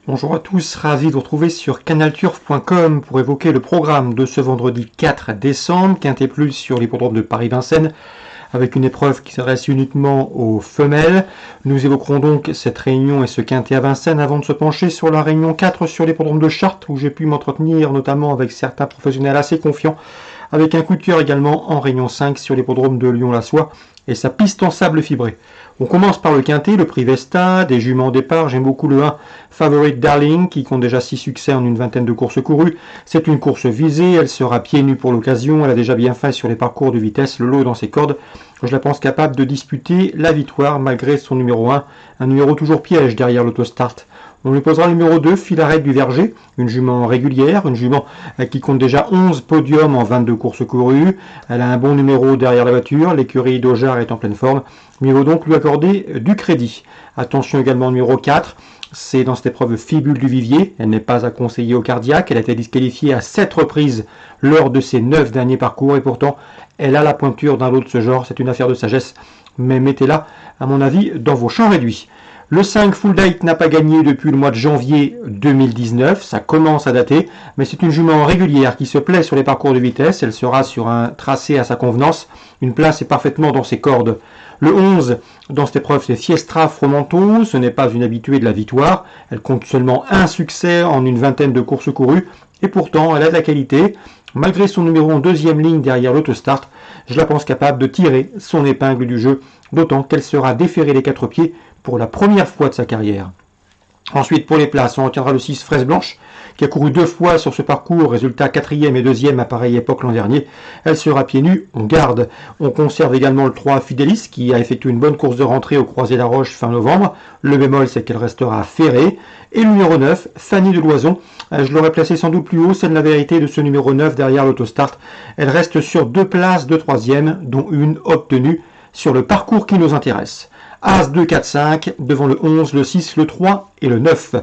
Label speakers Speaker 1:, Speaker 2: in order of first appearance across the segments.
Speaker 1: Bonjour à tous, ravi de vous retrouver sur canalturf.com pour évoquer le programme de ce vendredi 4 décembre, Quintet Plus sur l'hippodrome de Paris-Vincennes, avec une épreuve qui s'adresse uniquement aux femelles. Nous évoquerons donc cette réunion et ce quintet à Vincennes avant de se pencher sur la réunion 4 sur l'hippodrome de Chartres, où j'ai pu m'entretenir notamment avec certains professionnels assez confiants, avec un coup de cœur également en réunion 5 sur l'hippodrome de Lyon-la-Soie et sa piste en sable fibré. On commence par le quintet, le prix Vesta, des juments au départ. J'aime beaucoup le 1 Favorite Darling qui compte déjà 6 succès en une vingtaine de courses courues. C'est une course visée, elle sera pieds nus pour l'occasion, elle a déjà bien fait sur les parcours de vitesse, le lot dans ses cordes. Je la pense capable de disputer la victoire malgré son numéro 1, un numéro toujours piège derrière l'autostart. On lui posera le numéro 2, Filaret du Verger, une jument régulière, une jument qui compte déjà 11 podiums en 22 courses courues. Elle a un bon numéro derrière la voiture, l'écurie d'Aujar est en pleine forme. Mieux vaut donc lui accorder du crédit. Attention également au numéro 4, c'est dans cette épreuve Fibule du Vivier. Elle n'est pas à conseiller au cardiaque, elle a été disqualifiée à 7 reprises lors de ses 9 derniers parcours et pourtant elle a la pointure d'un lot de ce genre, c'est une affaire de sagesse. Mais mettez-la, à mon avis, dans vos champs réduits. Le 5 Full Date n'a pas gagné depuis le mois de janvier 2019, ça commence à dater, mais c'est une jument régulière qui se plaît sur les parcours de vitesse, elle sera sur un tracé à sa convenance, une place est parfaitement dans ses cordes. Le 11, dans cette épreuve, c'est Fiestra Fromanto, ce n'est pas une habituée de la victoire, elle compte seulement un succès en une vingtaine de courses courues, et pourtant elle a de la qualité. Malgré son numéro en deuxième ligne derrière l'autostart, je la pense capable de tirer son épingle du jeu, d'autant qu'elle sera déférée les 4 pieds pour la première fois de sa carrière. Ensuite, pour les places, on retiendra le 6 Fraise Blanche, qui a couru 2 fois sur ce parcours, résultat 4e et 2e à pareille époque l'an dernier. Elle sera pieds nus, on garde. On conserve également le 3 Fidelis, qui a effectué une bonne course de rentrée au Croisé-la-Roche fin novembre. Le bémol, c'est qu'elle restera ferrée. Et le numéro 9, Fanny de Loison. Je l'aurais placé sans doute plus haut, c'est la vérité de ce numéro 9 derrière l'autostart. Elle reste sur 2 places de 3e, dont une obtenue sur le parcours qui nous intéresse. As 2, 4, 5, devant le 11, le 6, le 3 et le 9.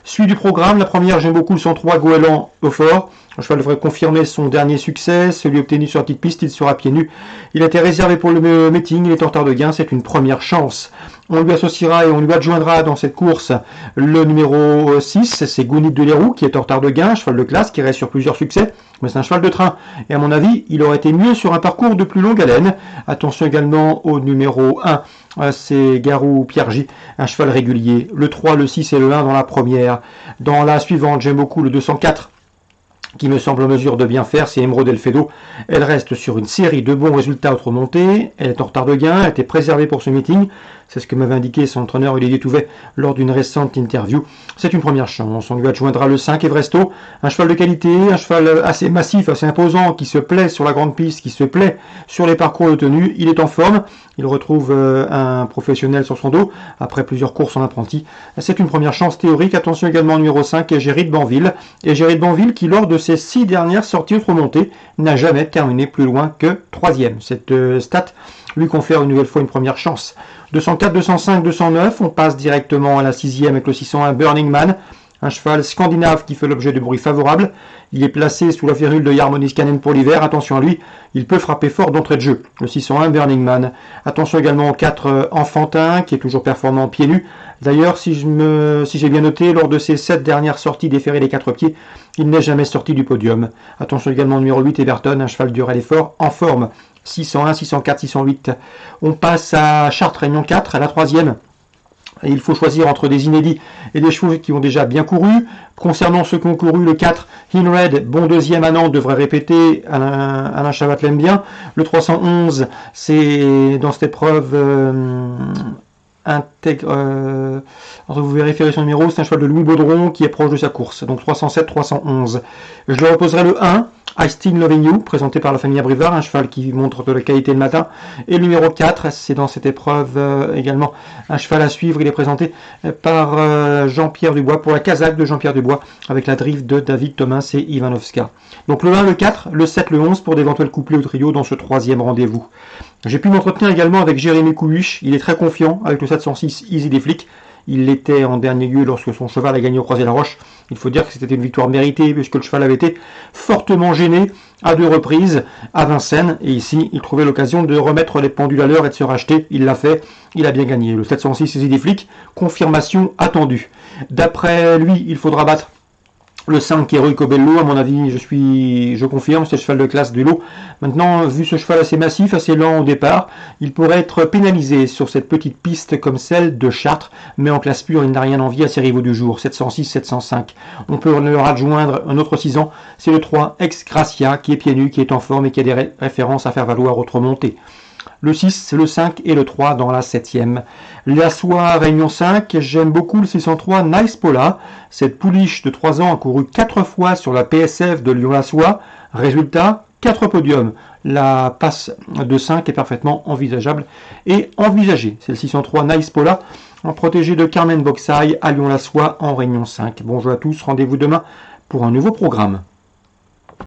Speaker 1: Suite du programme, la première, j'aime beaucoup le 103 Goéland au fort. Le cheval devrait confirmer son dernier succès, celui obtenu sur la petite piste, il sera pieds nus. Il a été réservé pour le meeting, il est en retard de gain, c'est une première chance. On lui associera et on lui adjoindra dans cette course le numéro 6, c'est Gounid de Leroux qui est en retard de gain, cheval de classe qui reste sur plusieurs succès, mais c'est un cheval de train. Et à mon avis, il aurait été mieux sur un parcours de plus longue haleine. Attention également au numéro 1, c'est Garou Piergi, un cheval régulier. Le 3, le 6 et le 1 dans la première. Dans la suivante, j'aime beaucoup le 204. Qui me semble en mesure de bien faire, c'est Emeraude Elfedo. Elle reste sur une série de bons résultats autre montée. Elle est en retard de gain, elle a été préservée pour ce meeting. C'est ce que m'avait indiqué son entraîneur Olivier Touvet lors d'une récente interview. C'est une première chance. On lui adjoindra le 5 Everesto, un cheval de qualité, un cheval assez massif, assez imposant, qui se plaît sur la grande piste, qui se plaît sur les parcours de tenue. Il est en forme. Il retrouve un professionnel sur son dos après plusieurs courses en apprenti. C'est une première chance théorique. Attention également au numéro 5, Égérie de Banville. Égérie de Banville qui, lors de ses 6 dernières sorties remontées, n'a jamais terminé plus loin que 3e. Cette stat lui confère une nouvelle fois une première chance. 204, 205, 209, on passe directement à la 6e avec le 601 Burning Man, un cheval scandinave qui fait l'objet de bruits favorables. Il est placé sous la férule de Yarmonis Canen pour l'hiver. Attention à lui, il peut frapper fort d'entrée de jeu. Le 601 Burning Man. Attention également au 4 Enfantin qui est toujours performant pieds nus. D'ailleurs, si j'ai bien noté, lors de ses 7 dernières sorties déférées les 4 pieds, il n'est jamais sorti du podium. Attention également au numéro 8 Everton, un cheval dur et fort en forme. 601, 604, 608. On passe à Chartres Réunion 4, à la 3e. Et il faut choisir entre des inédits et des chevaux qui ont déjà bien couru. Concernant ceux qui ont couru, le 4, Hinred, bon deuxième à Nantes, devrait répéter, Alain Chavat l'aime bien. Le 311, c'est dans cette épreuve vous vérifierez son numéro, c'est un cheval de Louis Baudron qui est proche de sa course. Donc 307, 311. Je lui reposerai le 1, I Still Loving You, présenté par la famille Abrivard, un cheval qui montre de la qualité le matin. Et le numéro 4, c'est dans cette épreuve également un cheval à suivre. Il est présenté par Jean-Pierre Dubois, pour la Kazakh de Jean-Pierre Dubois, avec la drift de David Thomas et Ivanovska. Donc le 1, le 4, le 7, le 11 pour d'éventuels couplets au trio dans ce 3e rendez-vous. J'ai pu m'entretenir également avec Jérémy Couhuich, il est très confiant avec le 706 Easy des Flics. Il l'était en dernier lieu lorsque son cheval a gagné au Croisé-la-Roche. Il faut dire que c'était une victoire méritée puisque le cheval avait été fortement gêné à 2 reprises à Vincennes. Et ici, il trouvait l'occasion de remettre les pendules à l'heure et de se racheter. Il l'a fait, il a bien gagné. Le 706 Easy des Flics, confirmation attendue. D'après lui, il faudra battre le 5 qui est Rui Cobello, à mon avis, je confirme, c'est le cheval de classe du lot. Maintenant, vu ce cheval assez massif, assez lent au départ, il pourrait être pénalisé sur cette petite piste comme celle de Chartres, mais en classe pure, il n'a rien envie à ses rivaux du jour, 706, 705. On peut leur adjoindre un autre 6 ans, c'est le 3 Ex Gracia, qui est pieds nus, qui est en forme et qui a des références à faire valoir autre montée. Le 6, le 5 et le 3 dans la 7e. La soie Réunion 5, j'aime beaucoup le 603 Nice Paula. Cette pouliche de 3 ans a couru 4 fois sur la PSF de Lyon-la-Soie. Résultat, 4 podiums. La passe de 5 est parfaitement envisageable et envisagée. C'est le 603 Nice Paula, en protégé de Carmen Boxaille à Lyon-la-Soie en Réunion 5. Bonjour à tous, rendez-vous demain pour un nouveau programme.